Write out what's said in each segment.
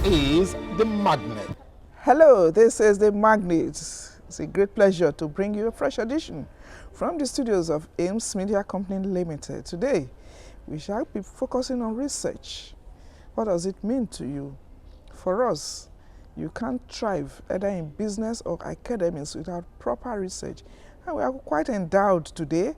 is The Magnet. Hello, this is The Magnet. It's a great pleasure to bring you a fresh edition from the studios of Ames Media Company Limited. Today, we shall be focusing on research. What does it mean to you? For us, you can't thrive either in business or academics without proper research. And we are quite endowed today.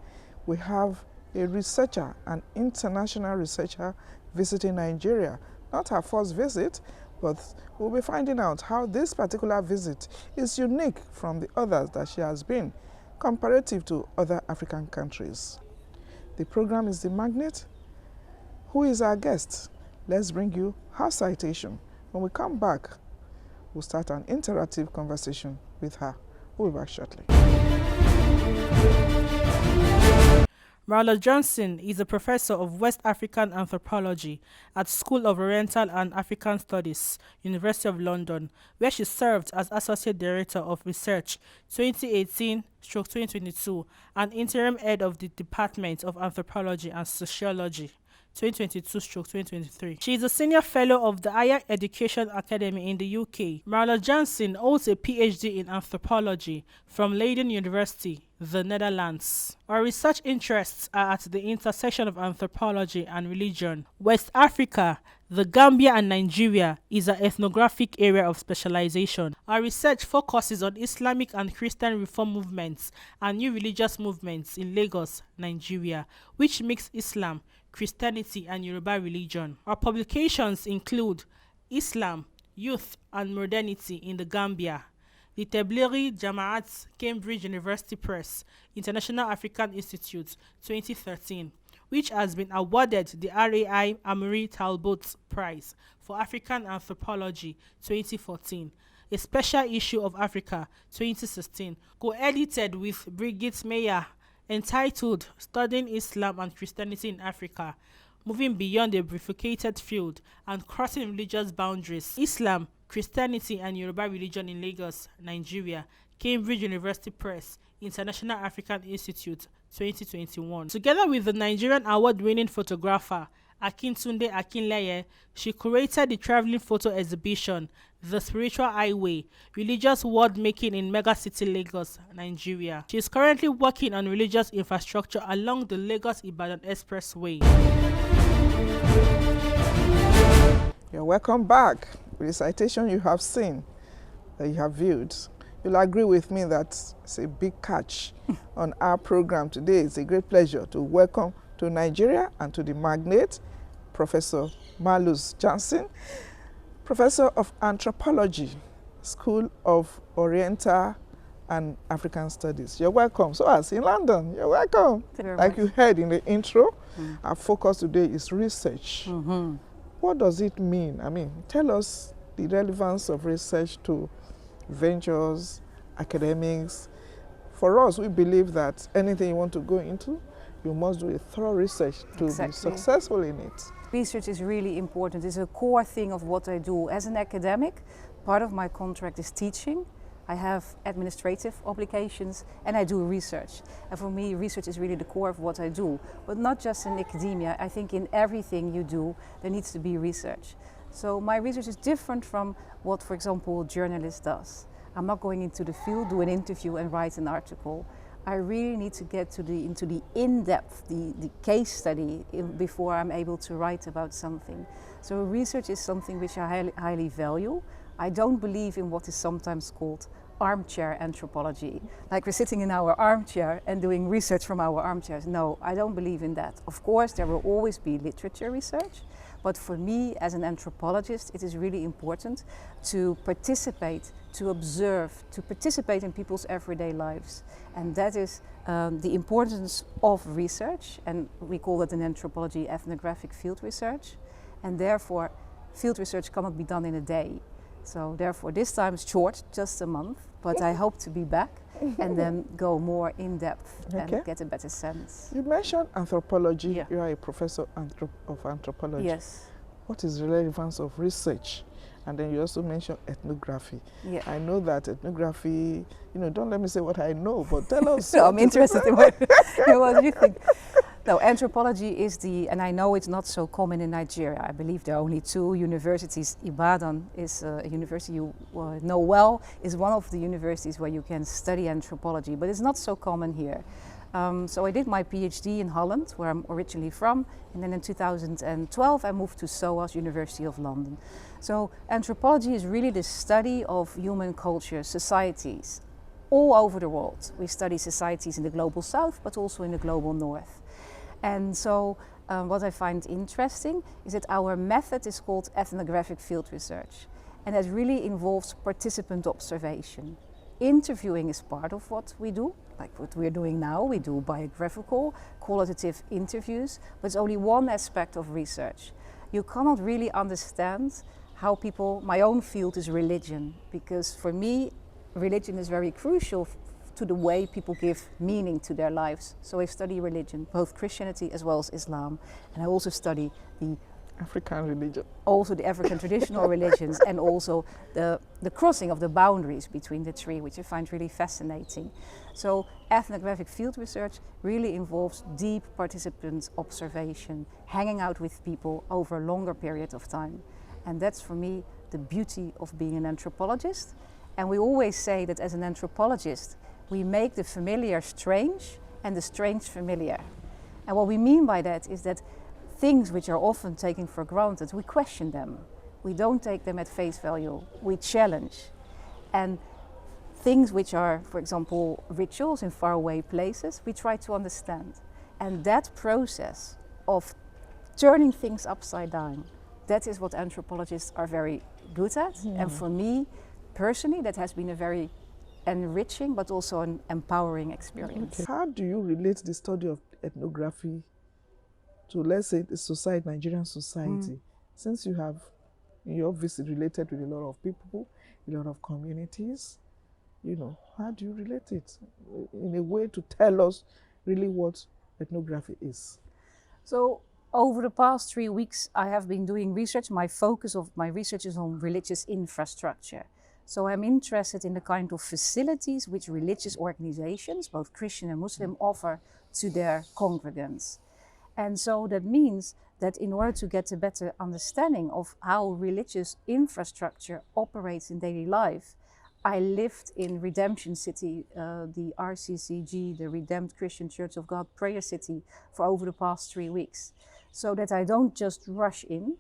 We have a researcher, an international researcher visiting Nigeria. Not her first visit, but we'll be finding out how this particular visit is unique from the others that she has been, comparative to other African countries. The program is The Magnet. Who is our guest? Let's bring you her citation. When we come back, we'll start an interactive conversation with her. We'll be back shortly. Marloes Janson is a professor of West African Anthropology at School of Oriental and African Studies, University of London, where she served as Associate Director of Research 2018-2022 and Interim Head of the Department of Anthropology and Sociology 2022-2023. She is a Senior Fellow of the Higher Education Academy in the UK. Marloes Janson holds a PhD in Anthropology from Leiden University, the Netherlands. Our research interests are at the intersection of anthropology and religion. West Africa, the Gambia and Nigeria is an ethnographic area of specialization. Our research focuses on Islamic and Christian reform movements and new religious movements in Lagos, Nigeria, which mix Islam, Christianity and Yoruba religion. Our publications include Islam, Youth and Modernity in the Gambia, the Tablighi Jamaat, Cambridge University Press, International African Institute, 2013, which has been awarded the RAI Amory Talbot Prize for African Anthropology, 2014, a special issue of Africa, 2016, co-edited with Brigitte Meyer, entitled Studying Islam and Christianity in Africa, Moving Beyond a Bifurcated Field and Crossing Religious Boundaries, Islam, Christianity and Yoruba Religion in Lagos, Nigeria, Cambridge University Press, International African Institute, 2021. Together with the Nigerian award-winning photographer Akintunde Akinleye, she curated the traveling photo exhibition, The Spiritual Highway, Religious World Making in Megacity Lagos, Nigeria. She is currently working on religious infrastructure along the Lagos-Ibadan Expressway. You're welcome back. With the citation you have seen, that you have viewed, you'll agree with me that it's a big catch on our program today. It's a great pleasure to welcome to Nigeria and to The Magnet, Professor Marloes Janson, Professor of Anthropology, School of Oriental and African Studies. You're welcome. So as in London, you're welcome. Like you heard in the intro, our focus today is research. What does it mean? I mean, tell us the relevance of research to ventures, academics. For us, we believe that anything you want to go into, you must do a thorough research to be successful in it. Research is really important. It's a core thing of what I do. As an academic, part of my contract is teaching. I have administrative obligations and I do research. And for me, research is really the core of what I do. But not just in academia. I think in everything you do, there needs to be research. So my research is different from what, for example, a journalist does. I'm not going into the field, do an interview and write an article. I really need to get to into the in-depth, the case study before I'm able to write about something. So research is something which I highly value. I don't believe in what is sometimes called armchair anthropology. Like we're sitting in our armchair and doing research from our armchairs. No, I don't believe in that. Of course, there will always be literature research. But for me, as an anthropologist, it is really important to participate, to observe, to participate in people's everyday lives. And that is the importance of research. And we call that in anthropology ethnographic field research. And therefore, field research cannot be done in a day. So therefore, this time is short, just a month. But I hope to be back and then go more in depth and get a better sense. You mentioned anthropology. Yeah. You are a professor of anthropology. Yes. What is the relevance of research? And then you also mentioned ethnography. Yeah. I know that ethnography, don't let me say what I know, but tell us. So I'm interested in what you think. No, anthropology is and I know it's not so common in Nigeria. I believe there are only 2 universities. Ibadan is a university you know well, is one of the universities where you can study anthropology, but it's not so common here. So I did my PhD in Holland, where I'm originally from, and then in 2012 I moved to SOAS, University of London. So anthropology is really the study of human culture, societies, all over the world. We study societies in the global south, but also in the global north. And so what I find interesting is that our method is called ethnographic field research. And that really involves participant observation. Interviewing is part of what we do, like what we're doing now. We do biographical, qualitative interviews, but it's only one aspect of research. You cannot really understand how people, my own field is religion, because for me, religion is very crucial to the way people give meaning to their lives. So I study religion, both Christianity as well as Islam. And I also study the African religion. Also the African traditional religions, and also the crossing of the boundaries between the 3, which I find really fascinating. So ethnographic field research really involves deep participant observation, hanging out with people over a longer period of time. And that's for me the beauty of being an anthropologist. And we always say that as an anthropologist, we make the familiar strange and the strange familiar. And what we mean by that is that things which are often taken for granted, we question them. We don't take them at face value, we challenge. And things which are, for example, rituals in faraway places, we try to understand. And that process of turning things upside down, that is what anthropologists are very good at. And for me, personally, that has been a very enriching but also an empowering experience. Okay. How do you relate the study of ethnography to, let's say, the society, Nigerian society? Since you're obviously related with a lot of people, a lot of communities, how do you relate it in a way to tell us really what ethnography is? So over the past 3 weeks, I have been doing research. My focus of my research is on religious infrastructure. So I'm interested in the kind of facilities which religious organizations, both Christian and Muslim, offer to their congregants. And so that means that in order to get a better understanding of how religious infrastructure operates in daily life, I lived in Redemption City, the RCCG, the Redeemed Christian Church of God Prayer City, for over the past 3 weeks. So that I don't just rush in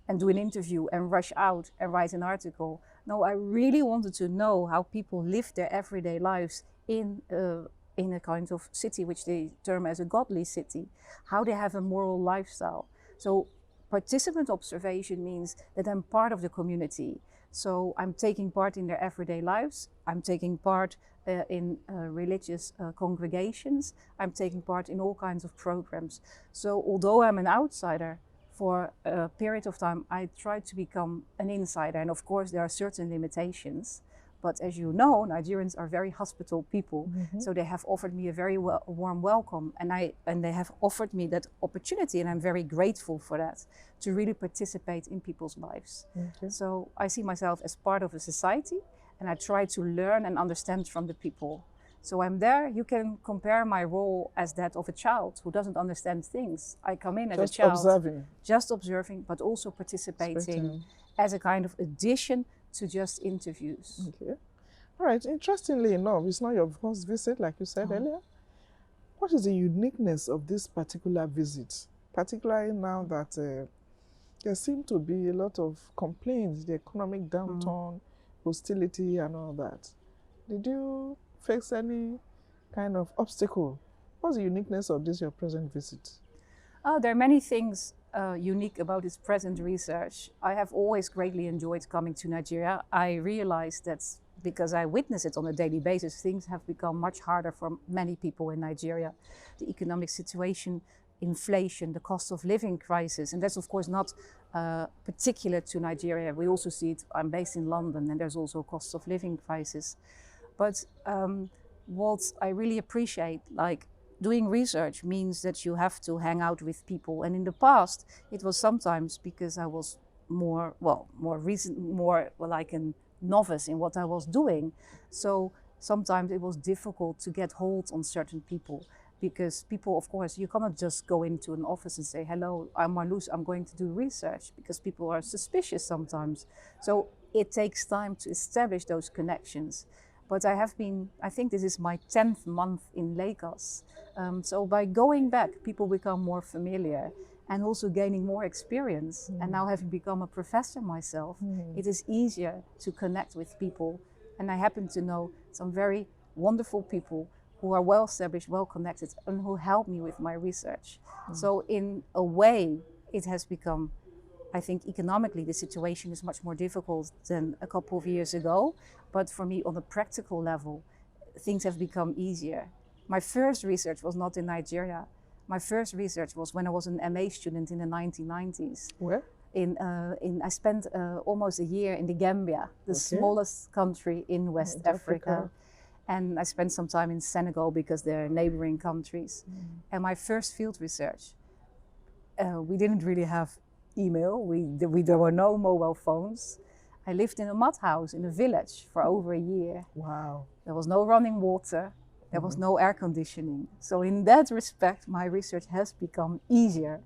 and do an interview and rush out and write an article. No, I really wanted to know how people live their everyday lives in a kind of city which they term as a godly city, how they have a moral lifestyle. So participant observation means that I'm part of the community. So I'm taking part in their everyday lives, I'm taking part in religious congregations, I'm taking part in all kinds of programs. So although I'm an outsider, for a period of time I tried to become an insider, and of course there are certain limitations. But as you know, Nigerians are very hospitable people, so they have offered me a very warm welcome, and they have offered me that opportunity, and I'm very grateful for that, to really participate in people's lives. So I see myself as part of a society, and I try to learn and understand from the people. So I'm there. You can compare my role as that of a child who doesn't understand things. I come in as a child, just observing, but also participating as a kind of addition to just interviews. Okay. All right. Interestingly enough, it's not your first visit, like you said earlier. What is the uniqueness of this particular visit, particularly now that there seem to be a lot of complaints, the economic downturn, hostility, and all that? Did you face any kind of obstacle? What's the uniqueness of this, your present visit? There are many things unique about this present research. I have always greatly enjoyed coming to Nigeria. I realized that because I witness it on a daily basis, things have become much harder for many people in Nigeria. The economic situation, inflation, the cost of living crisis, and that's of course not particular to Nigeria. We also see it, I'm based in London, and there's also a cost of living crisis. But what I really appreciate, like doing research means that you have to hang out with people. And in the past, it was sometimes because I was more like a novice in what I was doing. So sometimes it was difficult to get hold on certain people. because people, of course, you cannot just go into an office and say, hello, I'm Marloes, I'm going to do research, because people are suspicious sometimes. So it takes time to establish those connections. But I think this is my 10th month in Lagos. So by going back, people become more familiar and also gaining more experience. And now having become a professor myself, it is easier to connect with people. And I happen to know some very wonderful people who are well established, well connected, and who help me with my research. So in a way, it has become, I think economically the situation is much more difficult than a couple of years ago. But for me, on a practical level, things have become easier. My first research was not in Nigeria. My first research was when I was an MA student in the 1990s. Where? I spent almost a year in the Gambia, the smallest country in West Africa. And I spent some time in Senegal because they're neighboring countries. And my first field research, we didn't really have email. There were no mobile phones. I lived in a mud house in a village for over a year. Wow. There was no running water. There was no air conditioning. So in that respect, my research has become easier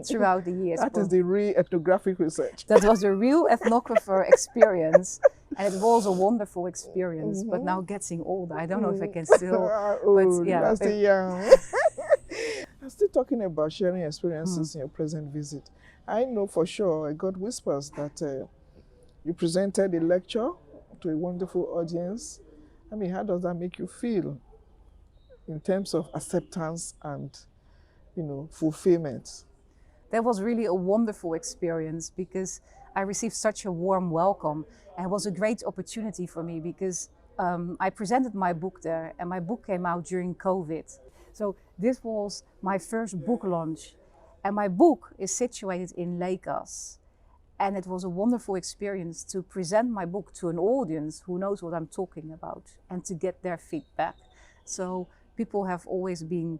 throughout the years. That is the real ethnographic research. That was a real ethnographer experience. And it was a wonderful experience. But now getting older, I don't know if I can still... but yeah. That's the young. I'm still talking about sharing experiences in your present visit. I know for sure, I got whispers that you presented a lecture to a wonderful audience. I mean, how does that make you feel in terms of acceptance and, fulfillment? That was really a wonderful experience because I received such a warm welcome. And it was a great opportunity for me because I presented my book there, and my book came out during COVID. So this was my first book launch. And my book is situated in Lagos. And it was a wonderful experience to present my book to an audience who knows what I'm talking about and to get their feedback. So people have always been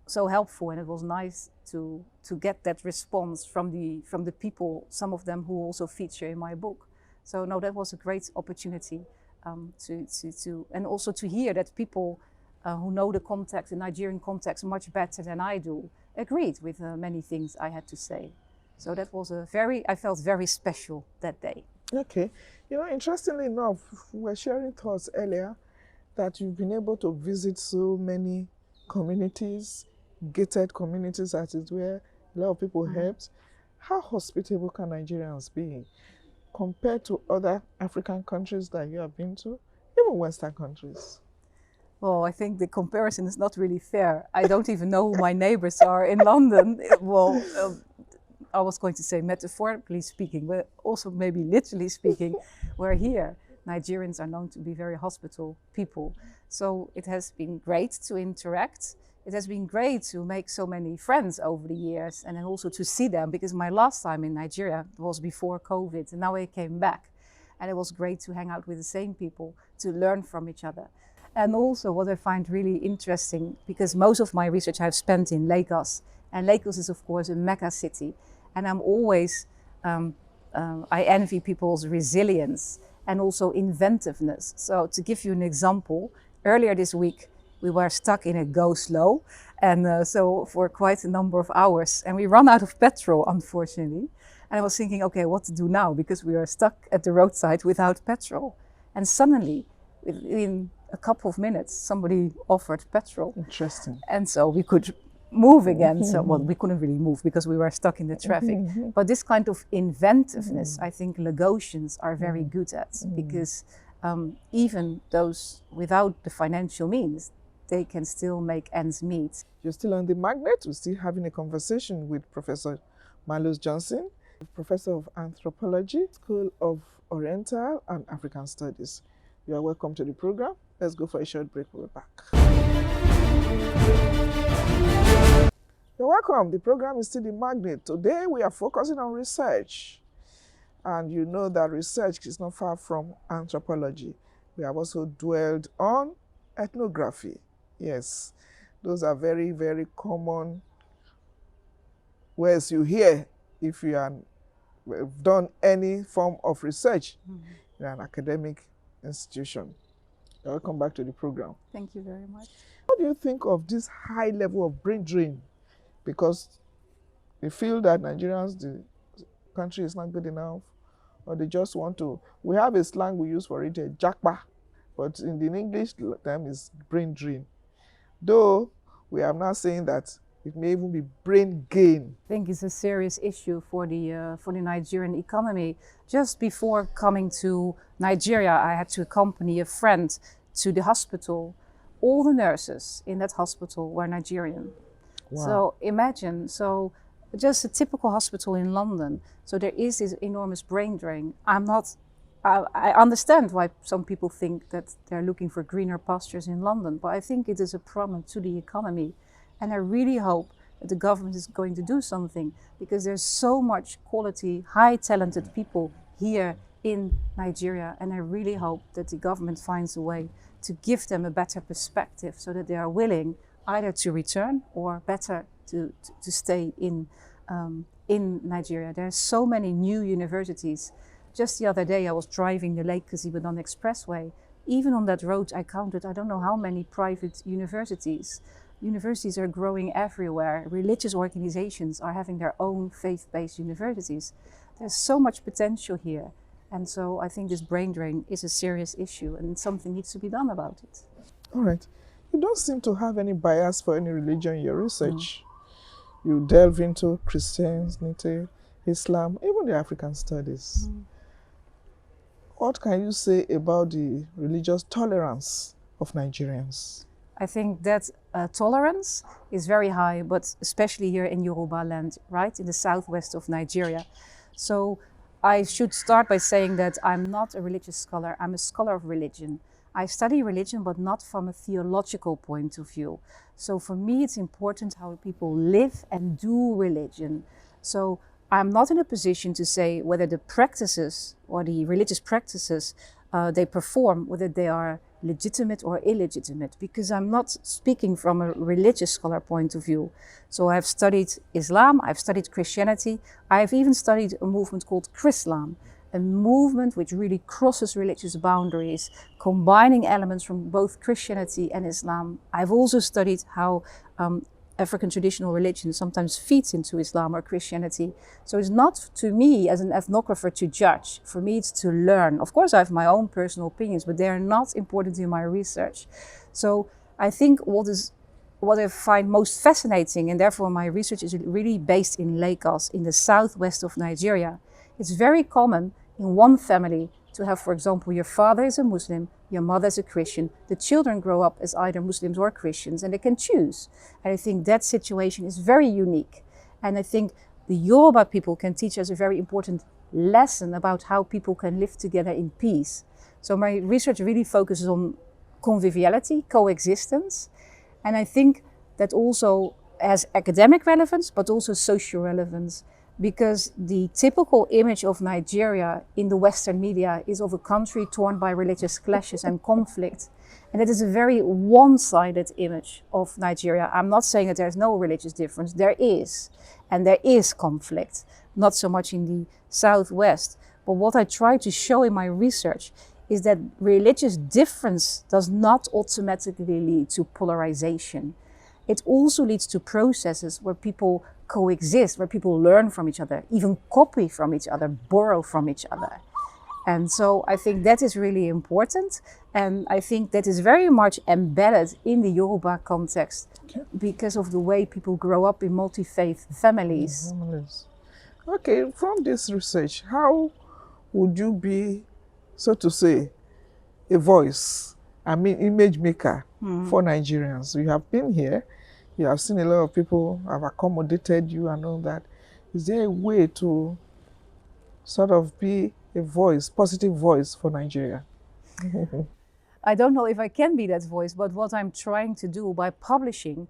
so helpful, and it was nice to get that response from the people, some of them who also feature in my book. So no, that was a great opportunity and also to hear that people who know the Nigerian context much better than I do, agreed with many things I had to say. So that was I felt very special that day. Okay. Interestingly enough, we were sharing thoughts earlier that you've been able to visit so many communities, gated communities as it were, a lot of people helped. How hospitable can Nigerians be compared to other African countries that you have been to, even Western countries? Well, I think the comparison is not really fair. I don't even know who my neighbors are in London. Well, I was going to say metaphorically speaking, but also maybe literally speaking, where here Nigerians are known to be very hospitable people. So it has been great to interact. It has been great to make so many friends over the years, and then also to see them, because my last time in Nigeria was before COVID, and now I came back. And it was great to hang out with the same people, to learn from each other. And also what I find really interesting, because most of my research I've spent in Lagos, and Lagos is of course a mega city, and I'm always, I envy people's resilience and also inventiveness. So to give you an example, earlier this week, we were stuck in a go-slow, and so for quite a number of hours, and we ran out of petrol, unfortunately. And I was thinking, okay, what to do now? Because we are stuck at the roadside without petrol. And suddenly, within a couple of minutes, somebody offered petrol. Interesting. And so we could move again. So, well, we couldn't really move because we were stuck in the traffic. But this kind of inventiveness, I think Lagosians are very good at, because even those without the financial means, they can still make ends meet. You're still on The Magnet. We're still having a conversation with Professor Marloes Janson, Professor of Anthropology, School of Oriental and African Studies. You are welcome to the program. Let's go for a short break. We'll be back. You're welcome. The program is still The Magnet. Today we are focusing on research. And you know that research is not far from anthropology. We have also dwelled on ethnography. Yes, those are very, very common words you hear if you have done any form of research in an academic institution. Welcome back to the program. Thank you very much. What do you think of this high level of brain drain? Because they feel that Nigerians, the country is not good enough, or they just want to. We have a slang we use for it, a jackpa, but in the English term is brain drain. Though we are now saying that it may even be brain gain. I think it's a serious issue for the Nigerian economy. Just before coming to Nigeria, I had to accompany a friend to the hospital. All the nurses in that hospital were Nigerian. Wow. So imagine, just a typical hospital in London. So there is this enormous brain drain. I understand why some people think that they're looking for greener pastures in London, but I think it is a problem to the economy. And I really hope that the government is going to do something, because there's so much quality, high talented people here in Nigeria. And I really hope that the government finds a way to give them a better perspective so that they are willing either to return or better to stay in Nigeria. There are so many new universities. Just the other day I was driving the Lake Ibadan Expressway. Even on that road I counted I don't know how many private universities. Universities are growing everywhere. Religious organizations are having their own faith-based universities. There's so much potential here. And so I think this brain drain is a serious issue and something needs to be done about it. All right. You don't seem to have any bias for any religion in your research. No. You delve into Christianity, Islam, even the African studies. What can you say about the religious tolerance of Nigerians? I think that tolerance is very high, but especially here in Yoruba land, right, in the southwest of Nigeria. So I should start by saying that I'm not a religious scholar, I'm a scholar of religion. I study religion, but not from a theological point of view. So for me, it's important how people live and do religion. So I'm not in a position to say whether the practices or the religious practices they perform, whether they are legitimate or illegitimate, because I'm not speaking from a religious scholar point of view. So I've studied Islam, I've studied Christianity, I've even studied a movement called Chrislam, a movement which really crosses religious boundaries, combining elements from both Christianity and Islam. I've also studied how African traditional religion sometimes feeds into Islam or Christianity. So it's not to me as an ethnographer to judge. For me, it's to learn. Of course, I have my own personal opinions, but they are not important in my research. So I think what I find most fascinating, and therefore my research is really based in Lagos, in the southwest of Nigeria. It's very common in one family to have, for example, your father is a Muslim, your mother is a Christian. The children grow up as either Muslims or Christians, and they can choose. And I think that situation is very unique. And I think the Yoruba people can teach us a very important lesson about how people can live together in peace. So my research really focuses on conviviality, coexistence. And I think that also has academic relevance, but also social relevance. Because the typical image of Nigeria in the Western media is of a country torn by religious clashes and conflict. And that is a very one-sided image of Nigeria. I'm not saying that there's no religious difference. There is. And there is conflict. Not so much in the Southwest. But what I try to show in my research is that religious difference does not automatically lead to polarization. It also leads to processes where people coexist, where people learn from each other, even copy from each other, borrow from each other. And so I think that is really important. And I think that is very much embedded in the Yoruba context because of the way people grow up in multi-faith families. Okay, from this research, how would you be, so to say, a voice, image maker for Nigerians? You have been here, you have seen a lot of people have accommodated you and all that. Is there a way to sort of be a voice, positive voice for Nigeria? I don't know if I can be that voice, but what I'm trying to do by publishing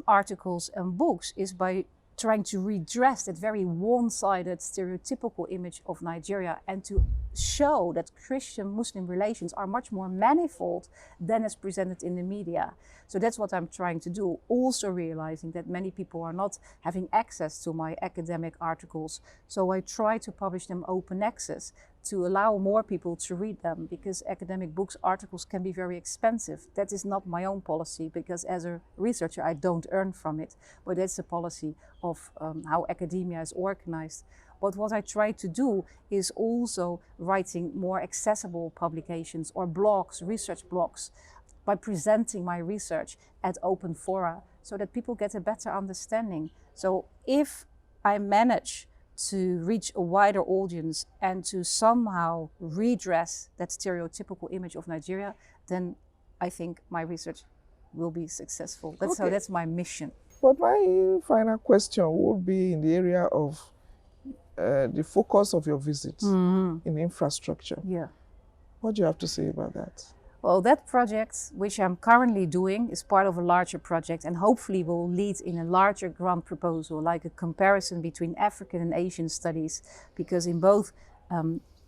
articles and books is by trying to redress that very one-sided stereotypical image of Nigeria and to show that Christian-Muslim relations are much more manifold than is presented in the media. So that's what I'm trying to do, also realizing that many people are not having access to my academic articles. So I try to publish them open access, to allow more people to read them, because academic books, articles can be very expensive. That is not my own policy, because as a researcher I don't earn from it, but that's the policy of how academia is organized. But what I try to do is also writing more accessible publications or blogs, research blogs, by presenting my research at open fora so that people get a better understanding. So if I manage to reach a wider audience and to somehow redress that stereotypical image of Nigeria, then I think my research will be successful. That's my mission. But my final question would be in the area of the focus of your visit in infrastructure. Yeah. What do you have to say about that? Well, that project, which I'm currently doing, is part of a larger project and hopefully will lead in a larger grant proposal, like a comparison between African and Asian studies, because in both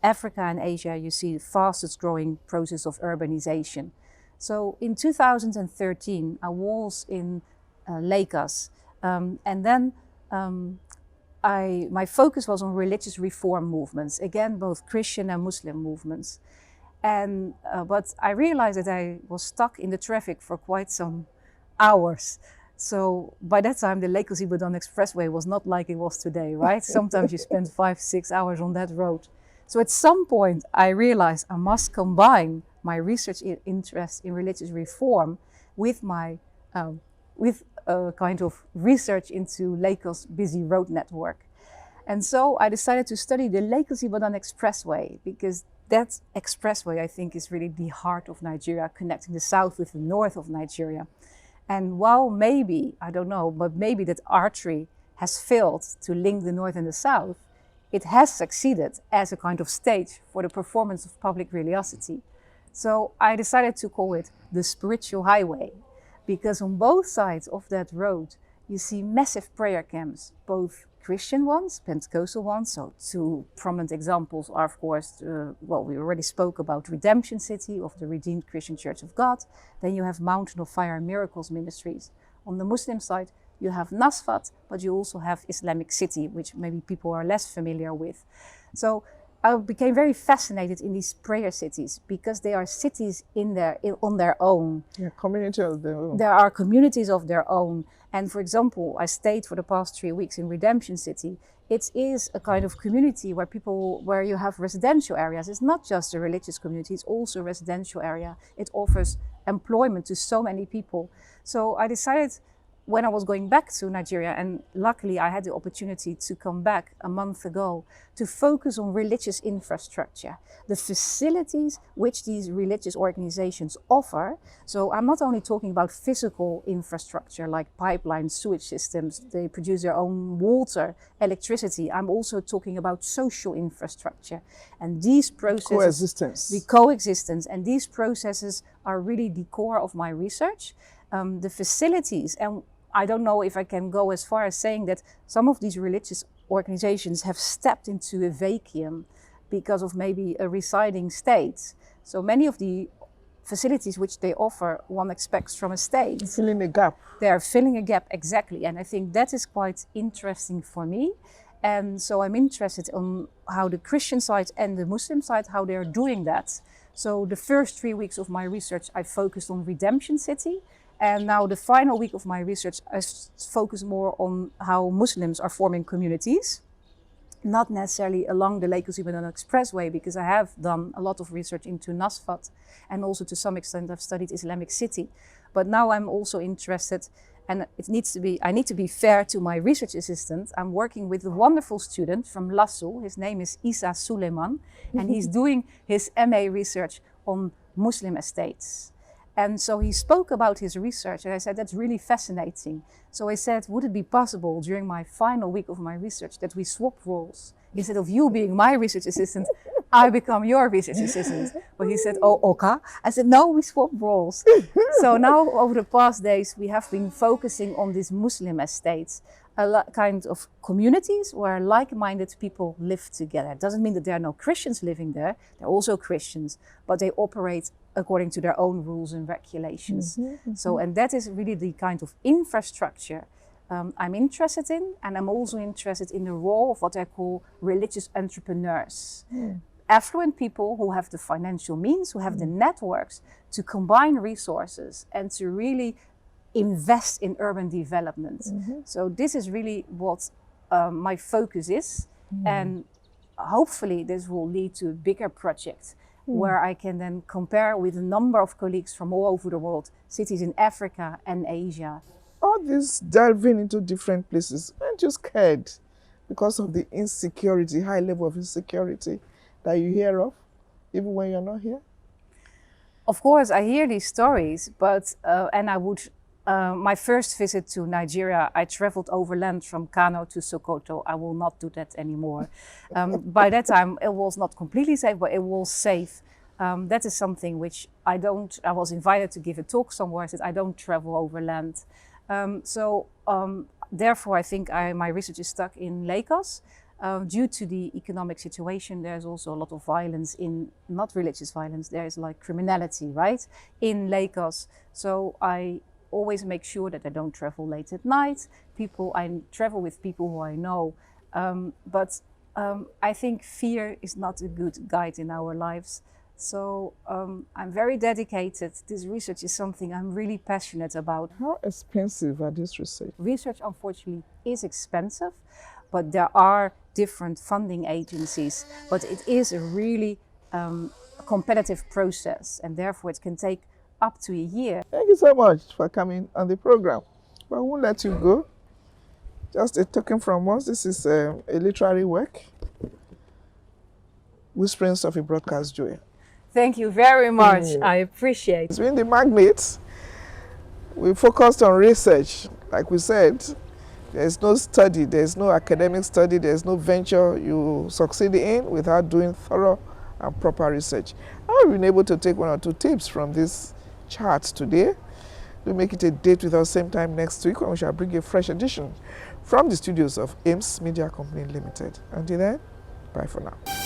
Africa and Asia, you see the fastest growing process of urbanization. So in 2013, I was in Lagos, and then my focus was on religious reform movements, again, both Christian and Muslim movements. And but I realized that I was stuck in the traffic for quite some hours. So by that time, the Lagos-Ibadan Expressway was not like it was today, right? Sometimes you spend 5-6 hours on that road. So at some point, I realized I must combine my research interest in religious reform with my kind of research into Lagos' busy road network. And so I decided to study the Lagos-Ibadan Expressway, because that expressway, I think, is really the heart of Nigeria, connecting the south with the north of Nigeria. And while maybe, I don't know, but maybe that artery has failed to link the north and the south, it has succeeded as a kind of stage for the performance of public religiosity. So I decided to call it the spiritual highway, because on both sides of that road, you see massive prayer camps, both Christian ones, Pentecostal ones. So two prominent examples are, of course, we already spoke about Redemption City of the Redeemed Christian Church of God. Then you have Mountain of Fire and Miracles Ministries. On the Muslim side, you have Nasfat, but you also have Islamic City, which maybe people are less familiar with. So I became very fascinated in these prayer cities, because they are cities on their own. Yeah, community of their own. There are communities of their own. And for example, I stayed for the past 3 weeks in Redemption City. It is a kind of community where you have residential areas. It's not just a religious community, it's also a residential area. It offers employment to so many people. So I decided, when I was going back to Nigeria, and luckily I had the opportunity to come back a month ago, to focus on religious infrastructure, the facilities which these religious organizations offer. So I'm not only talking about physical infrastructure like pipelines, sewage systems, they produce their own water, electricity. I'm also talking about social infrastructure. And these processes, the coexistence, and these processes are really the core of my research. The facilities, and I don't know if I can go as far as saying that some of these religious organizations have stepped into a vacuum because of maybe a residing state. So many of the facilities which they offer, one expects from a state. Filling a gap. They are filling a gap, exactly. And I think that is quite interesting for me. And so I'm interested on how the Christian side and the Muslim side, how they're doing that. So the first 3 weeks of my research, I focused on Redemption City. And now the final week of my research, I focus more on how Muslims are forming communities, not necessarily along the Lagos-Ibadan Expressway, because I have done a lot of research into Nasfat, and also to some extent I've studied Islamic City. But now I'm also interested, and I need to be fair to my research assistant. I'm working with a wonderful student from Lasso. His name is Isa Suleiman, and he's doing his MA research on Muslim estates. And so he spoke about his research, and I said, that's really fascinating. So I said, would it be possible during my final week of my research that we swap roles? Instead of you being my research assistant, I become your research assistant. But he said, oh, okay. I said, no, we swap roles. So now over the past days, we have been focusing on these Muslim estates, kind of communities where like-minded people live together. It doesn't mean that there are no Christians living there. There are also Christians, but they operate according to their own rules and regulations. So, and that is really the kind of infrastructure I'm interested in. And I'm also interested in the role of what I call religious entrepreneurs. affluent people who have the financial means, who have the networks to combine resources and to really invest in urban development. So this is really what my focus is, and hopefully this will lead to a bigger project where I can then compare with a number of colleagues from all over the world, cities in Africa and Asia. All this delving into different places, aren't you scared because of the insecurity, high level of insecurity that you hear of, even when you're not here? Of course, I hear these stories, but and I would. My first visit to Nigeria, I traveled overland from Kano to Sokoto. I will not do that anymore. By that time, it was not completely safe, but it was safe. That is something which I was invited to give a talk somewhere. I said, I don't travel overland. Therefore, I think my research is stuck in Lagos. Due to the economic situation, there's also a lot of violence not religious violence, there's like criminality, right, in Lagos. So I always make sure that I don't travel late at night. I travel with people who I know. But I think fear is not a good guide in our lives. So I'm very dedicated. This research is something I'm really passionate about. How expensive are these research? Research, unfortunately, is expensive, but there are different funding agencies. But it is a really competitive process, and therefore it can take up to a year. Thank you so much for coming on the program. But I won't let you go. Just a token from us. This is a literary work, Whisperings of a Broadcast Joy. Thank you very much. I appreciate it. It's been the Magnet. We focused on research. Like we said, there's no study, there's no academic study, there's no venture you succeed in without doing thorough and proper research. I've been able to take one or two tips from this chart today. Do make it a date with us same time next week when we shall bring a fresh edition from the studios of Ames Media Company Limited. Until then, bye for now.